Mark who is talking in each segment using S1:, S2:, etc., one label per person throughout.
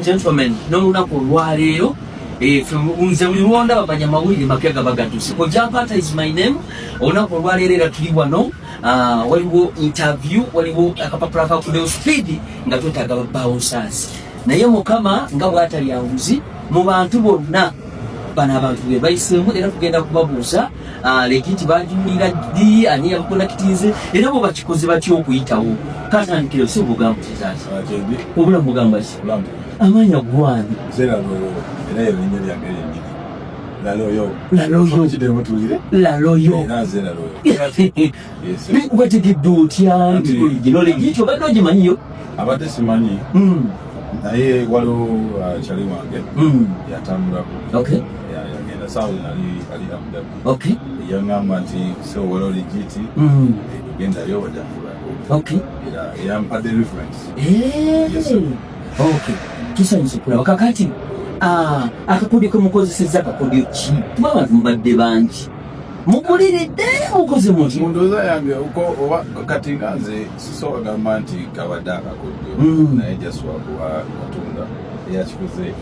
S1: gentlemen n'olunaku olwaleero nze buli lwonda babanyamawulire mapya gabagatuse Kojapata is my name. Olunaku olwaleero era tuli wano waliwo interview waliwo akapapula kakudeo speed nga twetaaga babawusasi naye mukama nga bw'atali yanguzi mu bantu bonna bana abantu be bayiseemu era tugenda kubabuuza legiti bajulira ddi ani yabakonakitize era bo bakikoze batya okuyitawo katandikire si obugamba kizazi obulamu bugamba ki amanya gwani laloyo wategedde otya nti gino legiti obadde ogimanyiyo
S2: abadde simanyi naye waliwo kyali wange yatambulako yagenda sawo ali amudabu yangamba nti waliwo legiti gendayo wajjafulako yampadde reference
S1: tusanyuse kulaba kakati akakodyo kemukozesezza akakodyo ki kuba abantu mubadde bangi mukuliridde mukoze muti
S2: mundoza yange oba kati nga nze sisobola gamba nti kabadde akakodyo naye jaswakuwa katonda eyakikoze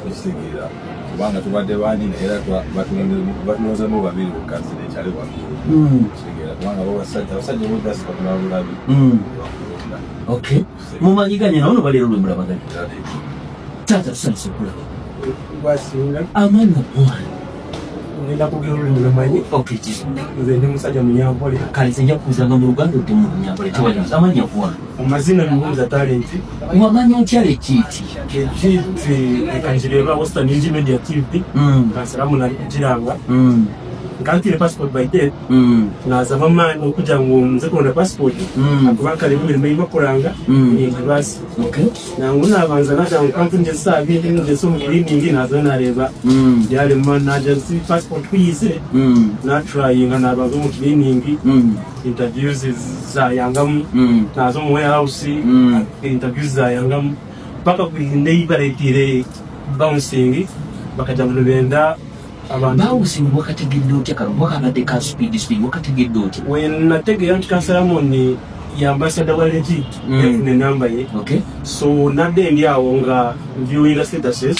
S2: ekitegeera kubanga tubadde bangi naye era batulonzemu babiri bukazi nekyali waggulu kitegeera kubanga abasajja bodasika kulabulabi
S1: mumanyiganye nawono baleero lwe mulabaganya tata tusanyuse kulaba amanya bwana
S3: ngenda kugera olulimi lwemanyi nze ndi musajja munyampole
S1: kale nze nja kubuuzanga mu luganda odde mu munyampole tewaliza amanya bwana
S3: amazina Muhumuza Talent
S1: wamanya otya lekiti
S3: ekanjireba Western Media TV kansalamu nali kugiranga nkantire passport by date naza mamaani okuja ngu nze kulonda passport akubanga limu mirimo yibakolanga basi nangu nabanza naja nkampunje sabi nje mu cleaning nazo nareba yali manager si passport kuyise na trying nabanza mu cleaning interviews za yangamu nazo mu warehouse interviews za yangamu paka kuinde ibaretire bouncing bakaja mu benda
S1: bawusinga wakategedde otya kalombo wakabadde ka speed wakategedde otya
S3: wenategeera nti kansalamu ya ambassador wa legit ne namba ye so nadde ndi awo nga viewing statuses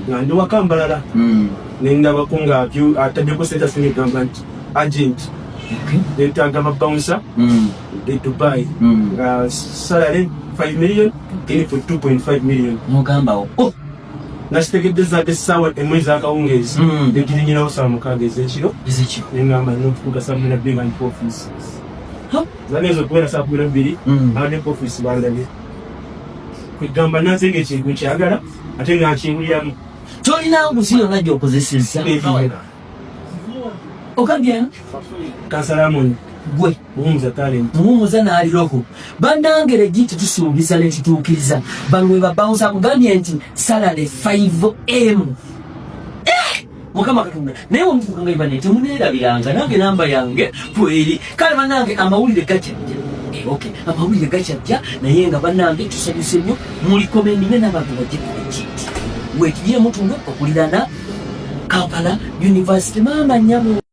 S3: nga ndi wakambalala nendabako nga ataddeko status negamba nti agent netaaga babouncer e Dubai nga salary 5 million in for 2.5 million
S1: mugambawo
S3: nasitegedde zadde essaawa emwezi akawungeezi netinyinawo saa mukaaga ez'ekiro nengamba nokutuuka saa 12 nga ndi ku office zanezo okubeera saa 12 abadde ku office bandabye kwegamba nanzenga ekintu nkyagala ate nga nkinguliramu
S1: tolina nguzi yonna gy'okozesezza okabya
S3: kansalamu
S1: gwe
S3: Muhumuza Talent
S1: Muhumuza n'aliroko bannange legiti tusuubiza nekituukiriza balwe babawuza kugambye nti salary 5M mukama katonda naye omukuganga ibane nti muneerabiranga nange namba yange tweri kale bannange amawulire gakyajja amawulire gakyajja naye nga bannange tusanyuse nnyo muli komendinge n'abantu bajje ku legiti wetugiye mutunda okulirana Kampala University mama nyabo